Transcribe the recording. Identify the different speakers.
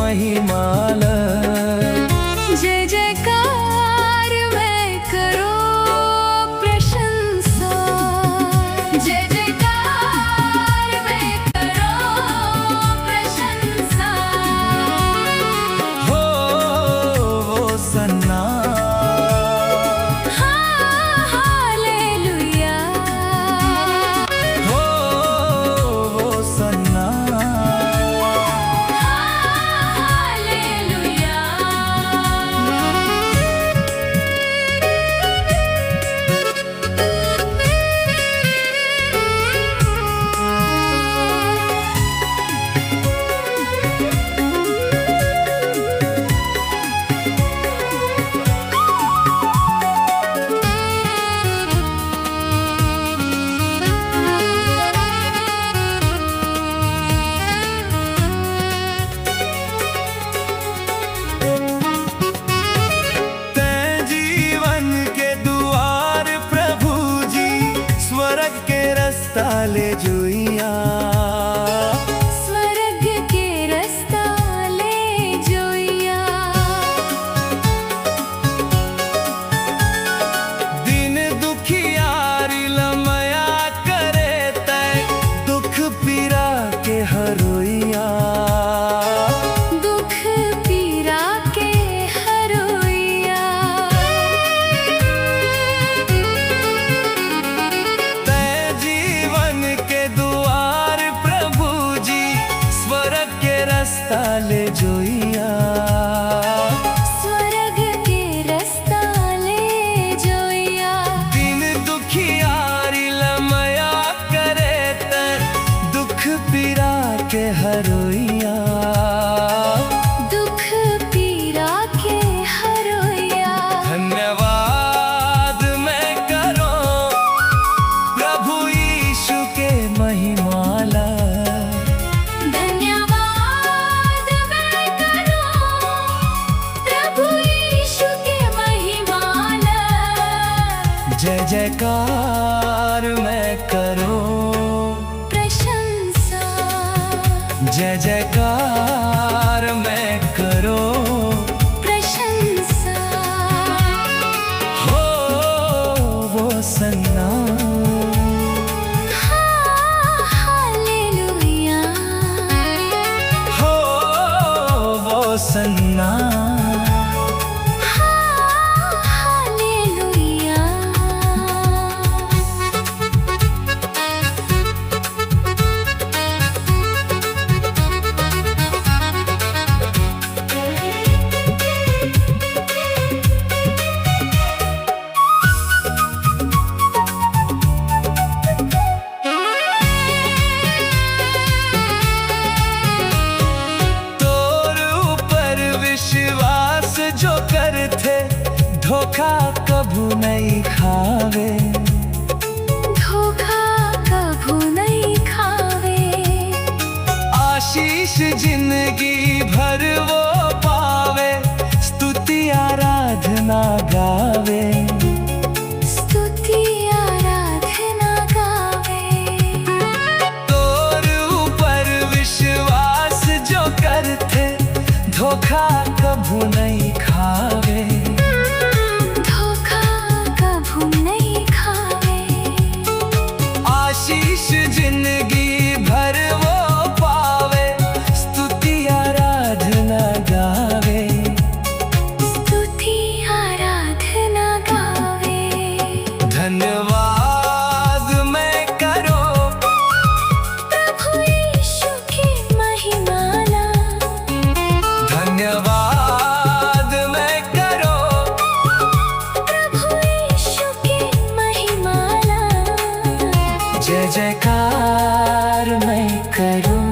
Speaker 1: महिमाला।
Speaker 2: जय जयकार मैं करो प्रशंसा। जय जयकार मैं करो प्रशंसा।
Speaker 1: हो वो सन्ना
Speaker 2: हालेलुया।
Speaker 1: हो वो सन्ना
Speaker 2: हालेलुया।
Speaker 1: तैं जीवन के द्वार प्रभु जी, स्वर्ग के रास्ता ले जोइया।
Speaker 2: स्वर्ग के रास्ता ले जोइया।
Speaker 1: दिन दुखियारी लमया करे तैं, दुख पीरा के हरोइया।
Speaker 2: दुख पीरा के हरोइया।
Speaker 1: तैं जीवन के द्वार प्रभु जी, स्वर्ग के रास्ता ले जोइया।
Speaker 2: स्वर्ग के रास्ता ले जोइया।
Speaker 1: दिन दुखियारी लमया करे तैं, दुख पीरा के हरोइया।
Speaker 2: दुख पीरा के हरोइया।
Speaker 1: धन्यवाद मैं करो प्रभु यीशु के महिमाला।
Speaker 2: धन्यवाद मैं करो प्रभु यीशु के महिमाला।
Speaker 1: जय जयकार मैं करो
Speaker 2: प्रशंसा।
Speaker 1: जय जयकार मैं करो
Speaker 2: प्रशंसा।
Speaker 1: हो वो सन्ना
Speaker 2: हालेलुया।
Speaker 1: हो वो सन्ना
Speaker 2: हालेलुया।
Speaker 1: तोर ऊपर विश्वास जो करते, धोखा कभू नहीं खावे।
Speaker 2: धोखा कभू नहीं खावे।
Speaker 1: आशीष जिंदगी भर वो पावे, स्तुति आराधना गावे।
Speaker 2: स्तुति आराधना गावे।
Speaker 1: तोर ऊपर विश्वास जो करते, धोखा कभू नहीं खावे।
Speaker 2: धोखा कभू नहीं खावे।
Speaker 1: आशीष जिंदगी भर वो पावे, स्तुति आराधना गावे।
Speaker 2: स्तुति आराधना गावे।
Speaker 1: धन्यवाद मैं करो
Speaker 2: प्रभु यीशु की महिमाला।
Speaker 1: धन्यवाद मैं करो
Speaker 2: प्रभु यीशु की महिमाला।
Speaker 1: जय जयकार मैं करूं